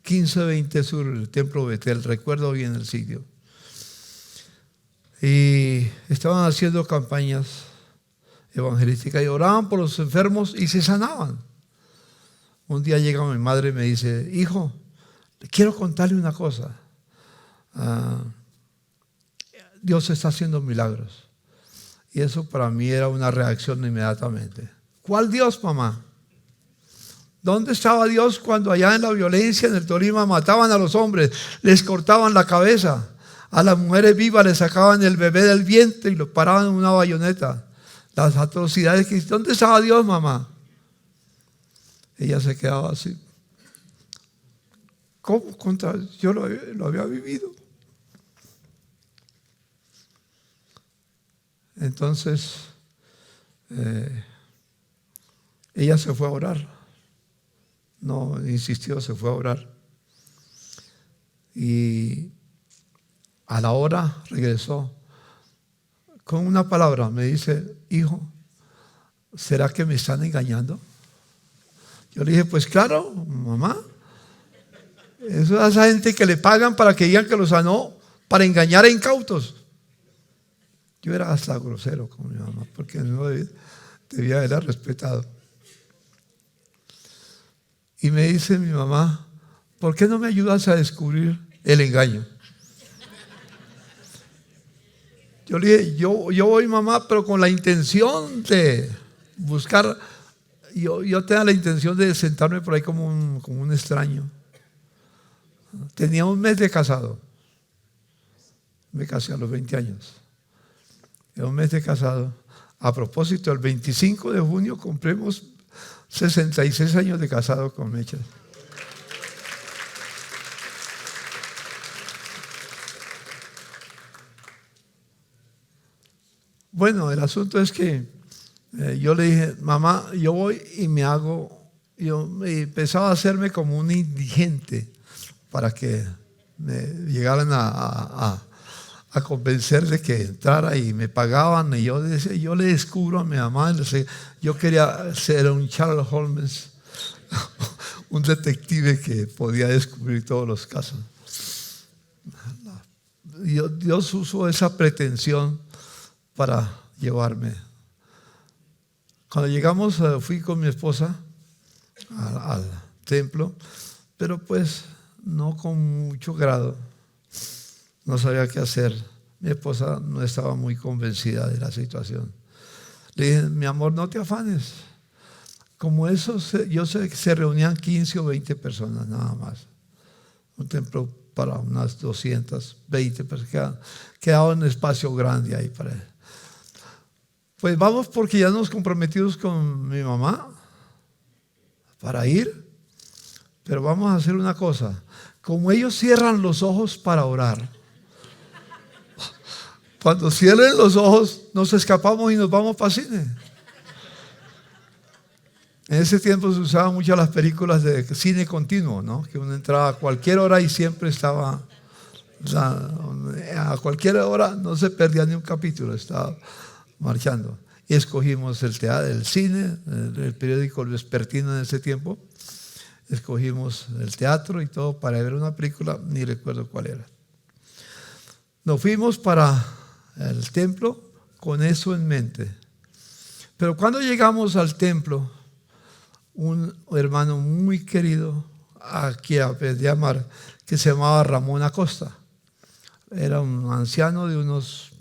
1520 Sur, el Templo Betel, recuerdo bien el sitio. Y estaban haciendo campañas evangelísticas y oraban por los enfermos y se sanaban. Un día llega mi madre y me dice: hijo, quiero contarle una cosa. Dios está haciendo milagros. Y eso para mí era una reacción inmediatamente. ¿Cuál Dios, mamá? ¿Dónde estaba Dios cuando allá en la violencia en el Tolima mataban a los hombres, les cortaban la cabeza, a las mujeres vivas les sacaban el bebé del vientre y los paraban en una bayoneta? Las atrocidades que... ¿Dónde estaba Dios, mamá? Ella se quedaba así. ¿Cómo? Yo lo había vivido. Entonces, ella se fue a orar. No insistió, se fue a orar. Y a la hora regresó. Con una palabra me dice: hijo, ¿será que me están engañando? Yo le dije: pues claro, mamá. Eso es a esa gente que le pagan para que digan que lo sanó, para engañar a incautos. Yo era hasta grosero con mi mamá, porque no debía haberla respetado. Y me dice mi mamá: ¿por qué no me ayudas a descubrir el engaño? Yo le dije: yo voy, mamá, pero con la intención de buscar. Yo tenía la intención de sentarme por ahí como un extraño. Tenía 1 mes de casado. Me casé a los 20 años. 1 mes de casado. A propósito, el 25 de junio cumplimos 66 años de casado con Mechas. Bueno, el asunto es que yo le dije: mamá, yo voy y me empezaba a hacerme como un indigente para que me llegaran a convencer de que entrara, y me pagaban, y yo le descubro a mi mamá. Yo quería ser un Sherlock Holmes, un detective que podía descubrir todos los casos. Dios usó esa pretensión para llevarme. Cuando llegamos, fui con mi esposa al templo, pero pues no con mucho grado. No sabía qué hacer. Mi esposa no estaba muy convencida de la situación. Le dije: mi amor, no te afanes. Como eso, yo sé que se reunían 15 o 20 personas nada más. Un templo para unas 220 personas. Quedaba un espacio grande ahí para él. Pues vamos, porque ya nos comprometimos con mi mamá para ir. Pero vamos a hacer una cosa. Como ellos cierran los ojos para orar, cuando cierren los ojos, nos escapamos y nos vamos para el cine. En ese tiempo se usaban mucho las películas de cine continuo, ¿no? Que uno entraba a cualquier hora y siempre estaba, a cualquier hora no se perdía ni un capítulo, estaba marchando. Y escogimos el teatro, el cine, el periódico vespertino en ese tiempo. escogimos el teatro y todo para ver una película, ni recuerdo cuál era. Nos fuimos para el templo con eso en mente. Pero cuando llegamos al templo, un hermano muy querido, a quien aprendí a amar, que se llamaba Ramón Acosta, era un anciano de unos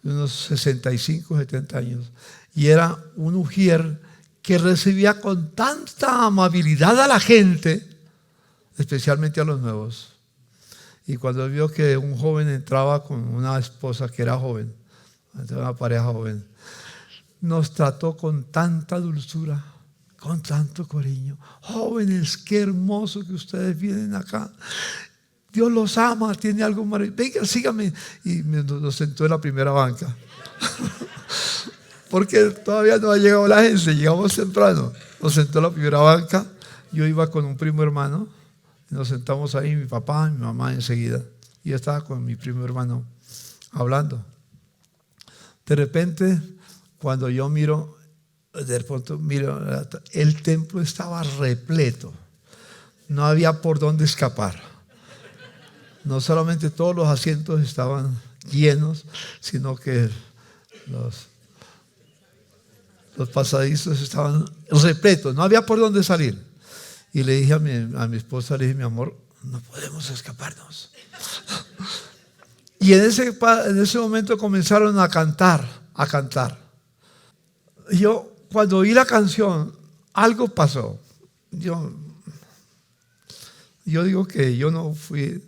65, 70 años, y era un ujier que recibía con tanta amabilidad a la gente, especialmente a los nuevos. Y cuando vio que un joven entraba con una esposa que era joven, una pareja joven, nos trató con tanta dulzura, con tanto cariño. Jóvenes, qué hermoso que ustedes vienen acá. Dios los ama, tiene algo maravilloso. Venga, síganme. Y nos sentó en la primera banca. Porque todavía no ha llegado la gente, llegamos temprano. Nos sentó en la primera banca. Yo iba con un primo hermano. Nos sentamos ahí, mi papá, mi mamá enseguida. Y yo estaba con mi primo hermano hablando. De repente, cuando yo miro, el templo estaba repleto. No había por dónde escapar. No solamente todos los asientos estaban llenos, sino que los pasadizos estaban repletos. No había por dónde salir. Y le dije a mi esposa, le dije, mi amor, no podemos escaparnos. Y en ese momento comenzaron a cantar. Yo, cuando oí la canción, algo pasó. Yo digo que yo no fui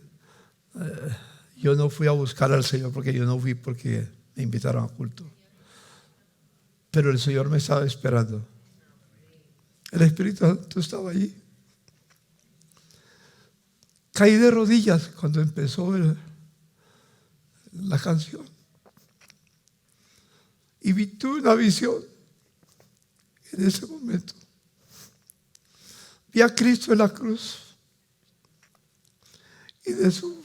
a buscar al Señor, porque yo no fui porque me invitaron a culto. Pero el Señor me estaba esperando. El Espíritu Santo estaba allí. Caí de rodillas cuando empezó la canción. Y tuve una visión en ese momento. Vi a Cristo en la cruz. Y de su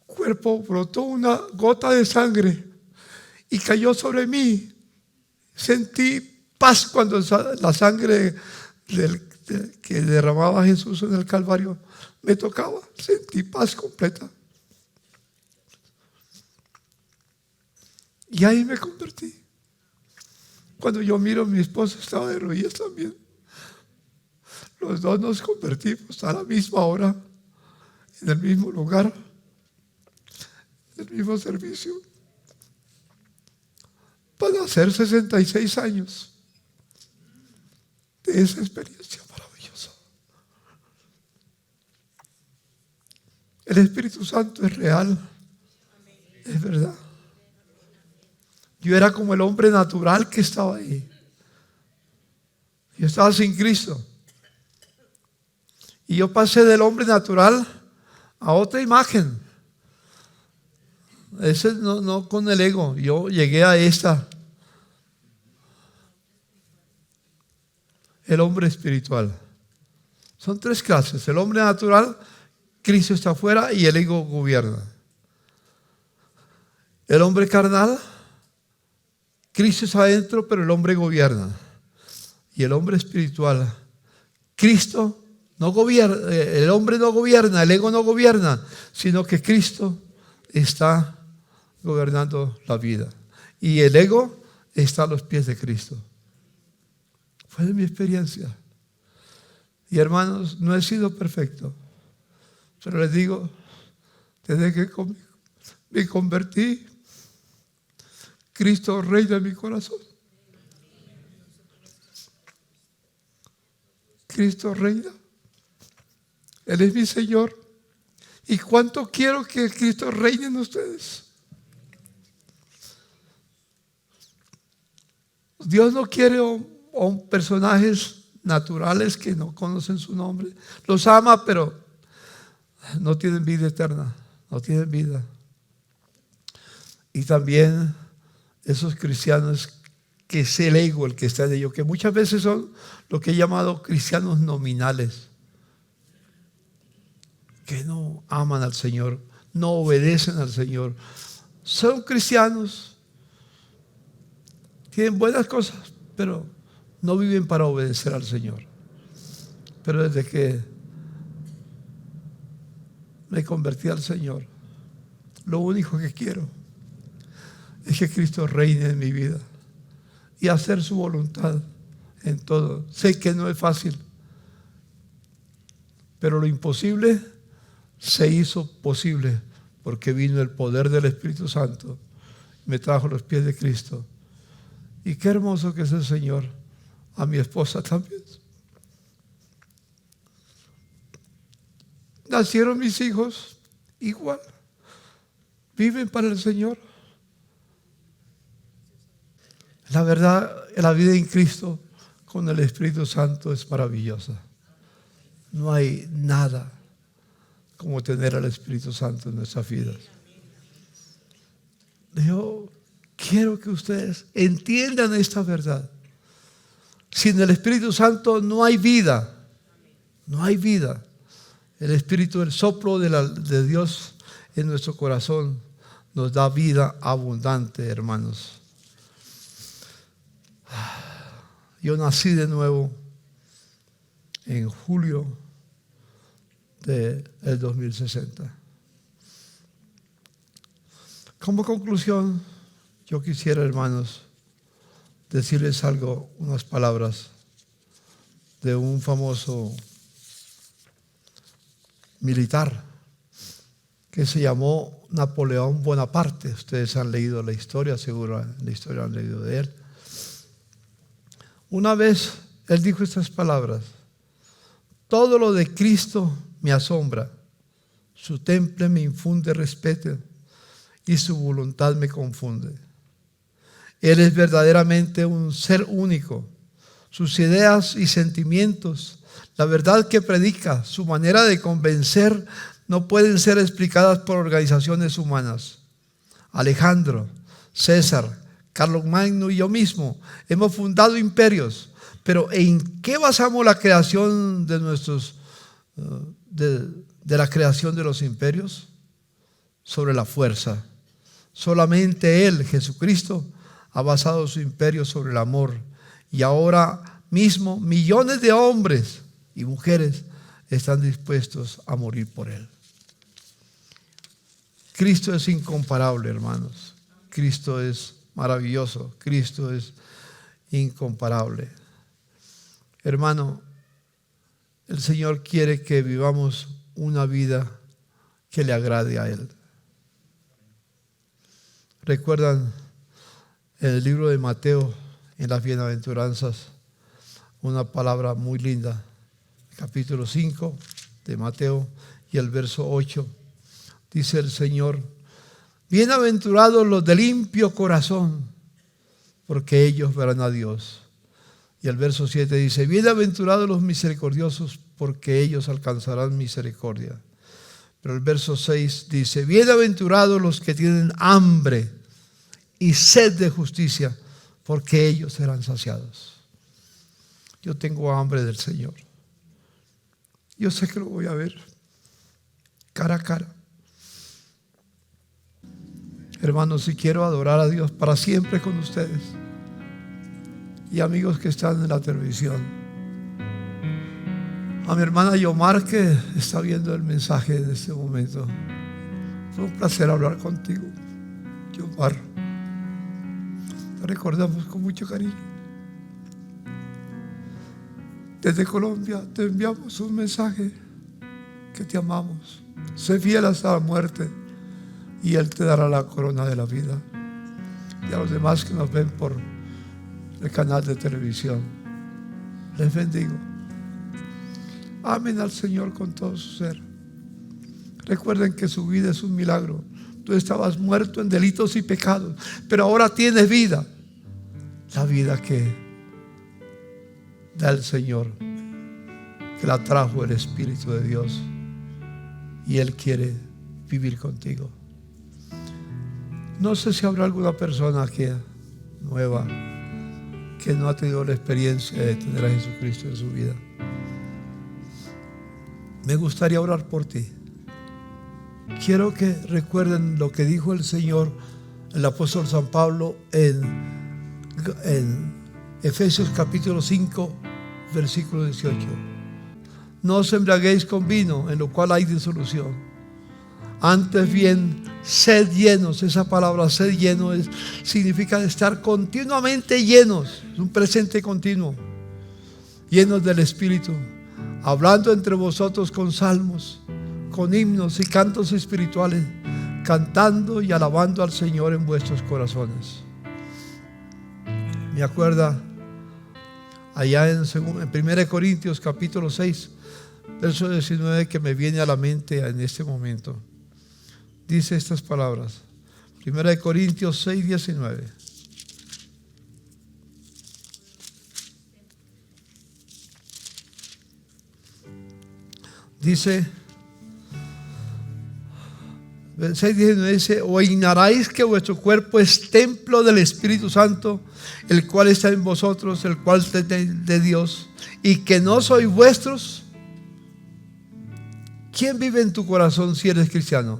cuerpo brotó una gota de sangre y cayó sobre mí. Sentí paz cuando la sangre que derramaba Jesús en el Calvario me tocaba. Sentí paz completa. Y ahí me convertí. Cuando yo miro, mi esposa estaba de rodillas también. Los dos nos convertimos a la misma hora, en el mismo lugar, en el mismo servicio. Van a ser 66 años de esa experiencia maravillosa. El Espíritu Santo es real, es verdad. Yo era como el hombre natural que estaba ahí. Yo estaba sin Cristo. Y yo pasé del hombre natural a otra imagen. Ese no con el ego. Yo llegué a esta. El hombre espiritual. Son tres clases. El hombre natural, Cristo está afuera y el ego gobierna. El hombre carnal, Cristo está adentro, pero el hombre gobierna. Y el hombre espiritual, Cristo no gobierna, el hombre no gobierna, el ego no gobierna, sino que Cristo está gobernando la vida. Y el ego está a los pies de Cristo. Fue mi experiencia. Y hermanos, no he sido perfecto, pero les digo, desde que me convertí, Cristo reina en mi corazón. Cristo reina. Él es mi Señor. Y cuánto quiero que Cristo reine en ustedes. Dios no quiere personajes naturales que no conocen su nombre. Los ama, pero no tienen vida eterna. No tienen vida. Y también esos cristianos que es el ego el que está en ellos, que muchas veces son lo que he llamado cristianos nominales, que no aman al Señor, no obedecen al Señor. Son cristianos, tienen buenas cosas, pero no viven para obedecer al Señor. Pero desde que me convertí al Señor, lo único que quiero es que Cristo reine en mi vida y hacer su voluntad en todo. Sé que no es fácil, pero lo imposible se hizo posible porque vino el poder del Espíritu Santo, me trajo a los pies de Cristo. Y qué hermoso que es el Señor. A mi esposa también. Nacieron mis hijos igual. Viven para el Señor. La verdad, la vida en Cristo con el Espíritu Santo es maravillosa. No hay nada como tener al Espíritu Santo en nuestras vidas. Yo quiero que ustedes entiendan esta verdad. Sin el Espíritu Santo no hay vida. No hay vida. El Espíritu, el soplo de Dios en nuestro corazón nos da vida abundante, hermanos. Yo nací de nuevo en julio del 2060. Como conclusión, yo quisiera, hermanos, decirles algo, unas palabras de un famoso militar que se llamó Napoleón Bonaparte. Ustedes han leído la historia, seguro en la historia han leído de él. Una vez él dijo estas palabras: todo lo de Cristo me asombra, su temple me infunde respeto y su voluntad me confunde. Él es verdaderamente un ser único. Sus ideas y sentimientos, la verdad que predica, su manera de convencer no pueden ser explicadas por organizaciones humanas. Alejandro, César, Carlomagno y yo mismo hemos fundado imperios, pero ¿en qué basamos la creación de la creación de los imperios? Sobre la fuerza. Solamente Él, Jesucristo, ha basado su imperio sobre el amor. Y ahora mismo millones de hombres y mujeres están dispuestos a morir por Él. Cristo es incomparable, hermanos. Cristo es maravilloso. Cristo es incomparable. Hermano, el Señor quiere que vivamos una vida que le agrade a Él. ¿Recuerdan en el libro de Mateo, en las bienaventuranzas, una palabra muy linda? Capítulo 5 de Mateo y el verso 8. Dice el Señor: bienaventurados los de limpio corazón, porque ellos verán a Dios. Y el verso 7 dice: bienaventurados los misericordiosos, porque ellos alcanzarán misericordia. Pero el verso 6 dice: bienaventurados los que tienen hambre y sed de justicia, porque ellos serán saciados. Yo tengo hambre del Señor. Yo sé que lo voy a ver cara a cara. Hermanos, si quiero adorar a Dios para siempre con ustedes y amigos que están en la televisión, a mi hermana Yomar que está viendo el mensaje en este momento, fue un placer hablar contigo, Yomar. Te recordamos con mucho cariño. Desde Colombia te enviamos un mensaje que te amamos. Sé fiel hasta la muerte y Él te dará la corona de la vida. Y a los demás que nos ven por el canal de televisión, les bendigo. Amen al Señor con todo su ser. Recuerden que su vida es un milagro. Tú estabas muerto en delitos y pecados, pero ahora tienes vida. La vida que da el Señor, que la trajo el Espíritu de Dios, y Él quiere vivir contigo. No sé si habrá alguna persona que nueva que no ha tenido la experiencia de tener a Jesucristo en su vida. Me gustaría orar por ti. Quiero que recuerden lo que dijo el Señor, el apóstol San Pablo en Efesios capítulo 5 versículo 18. no os embriaguéis con vino, en lo cual hay disolución. Antes bien, sed llenos. Esa palabra sed lleno significa estar continuamente llenos. Es un presente continuo. Llenos del Espíritu, hablando entre vosotros con salmos, con himnos y cantos espirituales, cantando y alabando al Señor en vuestros corazones. Me acuerda allá en 1 Corintios capítulo 6, verso 19, que me viene a la mente en este momento. Dice estas palabras. 1 Corintios 6, 19. Dice 6:19 dice: o ignoráis que vuestro cuerpo es templo del Espíritu Santo, el cual está en vosotros, el cual es de Dios, y que no sois vuestros. ¿Quién vive en tu corazón si eres cristiano?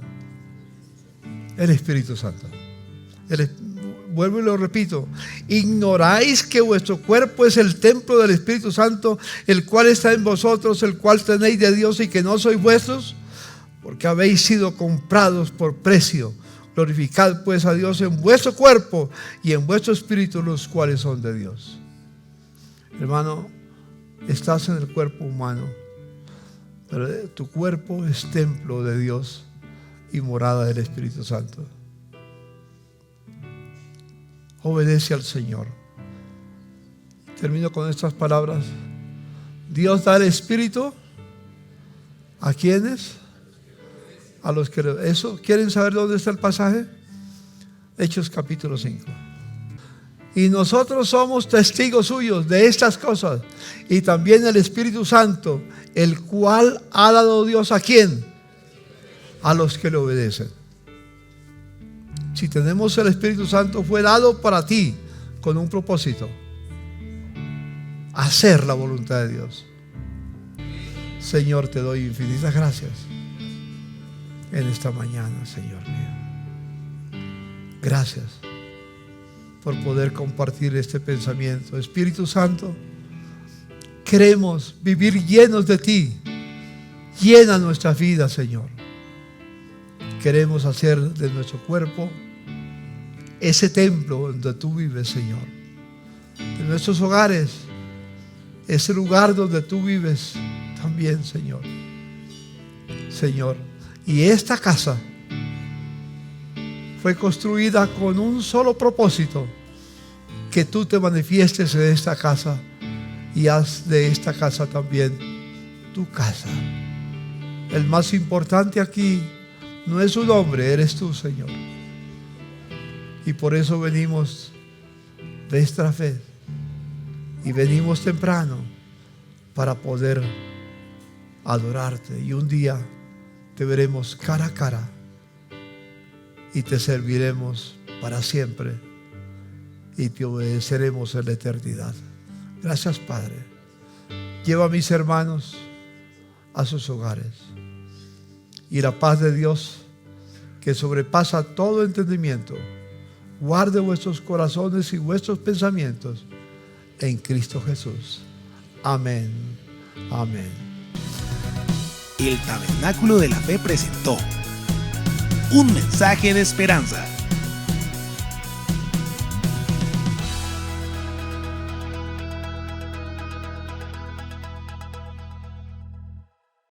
El Espíritu Santo. Vuelvo y lo repito: ignoráis que vuestro cuerpo es el templo del Espíritu Santo, el cual está en vosotros, el cual tenéis de Dios, y que no sois vuestros, porque habéis sido comprados por precio. Glorificad pues a Dios en vuestro cuerpo y en vuestro espíritu, los cuales son de Dios. Hermano, estás en el cuerpo humano, pero tu cuerpo es templo de Dios y morada del Espíritu Santo. Obedece al Señor. Termino con estas palabras. Dios da el Espíritu ¿a quiénes? A los que eso. ¿Quieren saber dónde está el pasaje? Hechos capítulo 5. Y nosotros somos testigos suyos de estas cosas, y también el Espíritu Santo, el cual ha dado Dios ¿a quién? A los que le obedecen. Si tenemos el Espíritu Santo, fue dado para ti con un propósito: hacer la voluntad de Dios. Señor, te doy infinitas gracias en esta mañana, Señor mío. Gracias por poder compartir este pensamiento. Espíritu Santo, queremos vivir llenos de ti. Llena nuestras vidas, Señor. Queremos hacer de nuestro cuerpo ese templo donde tú vives, Señor. De nuestros hogares, ese lugar donde tú vives también, Señor. Señor, y esta casa fue construida con un solo propósito: que tú te manifiestes en esta casa y haz de esta casa también tu casa. El más importante aquí no es un hombre, eres tú, Señor. Y por eso venimos de esta fe y venimos temprano para poder adorarte. Y un día te veremos cara a cara y te serviremos para siempre y te obedeceremos en la eternidad. Gracias, Padre. Lleva a mis hermanos a sus hogares, y la paz de Dios, que sobrepasa todo entendimiento, guarde vuestros corazones y vuestros pensamientos en Cristo Jesús. Amén. Amén. El Tabernáculo de la Fe presentó un mensaje de esperanza.